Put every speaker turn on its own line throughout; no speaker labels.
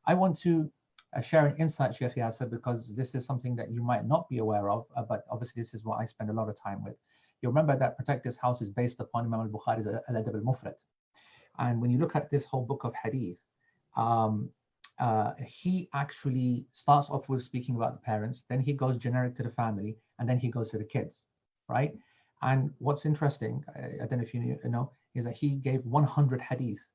I want to share an insight, Sheikh Yasser, because this is something that you might not be aware of, but obviously this is what I spend a lot of time with. You remember that Protect This House is based upon Imam al-Bukhari's Al-Adab al-Mufrad. And when you look at this whole book of hadith, he actually starts off with speaking about the parents, then he goes generic to the family, and then he goes to the kids, right? And what's interesting, I don't know if you know, is that he gave 100 hadith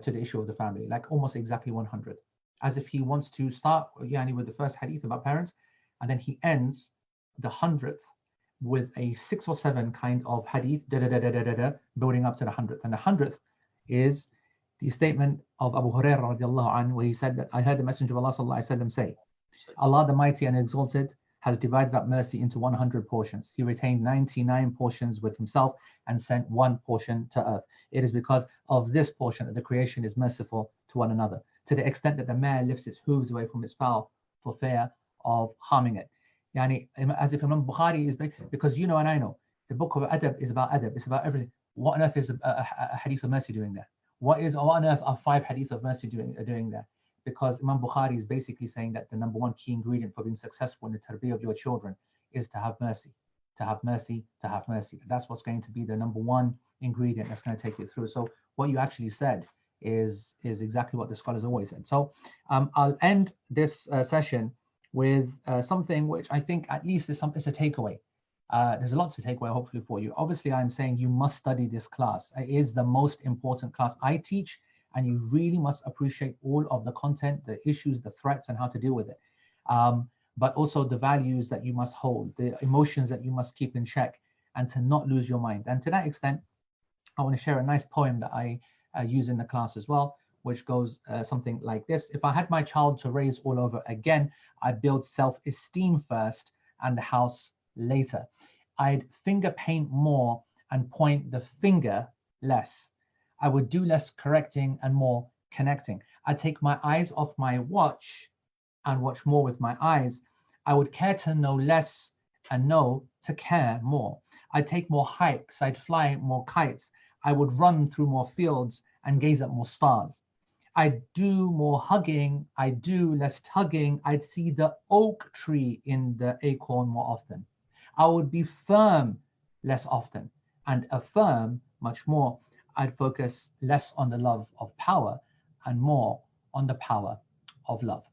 to the issue of the family, like almost exactly 100, as if he wants to start with the first hadith about parents, and then he ends the 100th with a 6 or 7 kind of hadith, building up to the 100th. And the 100th is the statement of Abu Hurairah radiallahu anhu, where he said that I heard the Messenger of Allah sallallahu alaihi wasallam say, Allah the Mighty and Exalted has divided up mercy into 100 portions. He retained 99 portions with himself and sent 1 portion to earth. It is because of this portion that the creation is merciful to one another, to the extent that the mare lifts its hooves away from its fowl for fear of harming it. Yani, as if Imam Bukhari is, because you know and I know, the book of Adab is about Adab, it's about everything. What on earth is a hadith of mercy doing there? What on earth are 5 hadith of mercy doing there? Because Imam Bukhari is basically saying that the number 1 key ingredient for being successful in the tarbiyah of your children is to have mercy, to have mercy, to have mercy. That's what's going to be the number 1 ingredient that's going to take you through. So what you actually said is exactly what the scholars always said. So I'll end this session with something which I think at least is it's a takeaway. There's a lot to take away, hopefully, for you. Obviously, I'm saying you must study this class. It is the most important class I teach, and you really must appreciate all of the content, the issues, the threats, and how to deal with it. But also the values that you must hold, the emotions that you must keep in check, and to not lose your mind. And to that extent, I want to share a nice poem that I use in the class as well, which goes something like this. If I had my child to raise all over again, I'd build self-esteem first and the house later. I'd finger paint more and point the finger less. I would do less correcting and more connecting. I'd take my eyes off my watch and watch more with my eyes. I would care to know less and know to care more. I'd take more hikes. I'd fly more kites. I would run through more fields and gaze at more stars. I'd do more hugging. I'd do less tugging. I'd see the oak tree in the acorn more often. I would be firm less often and affirm much more. I'd focus less on the love of power and more on the power of love.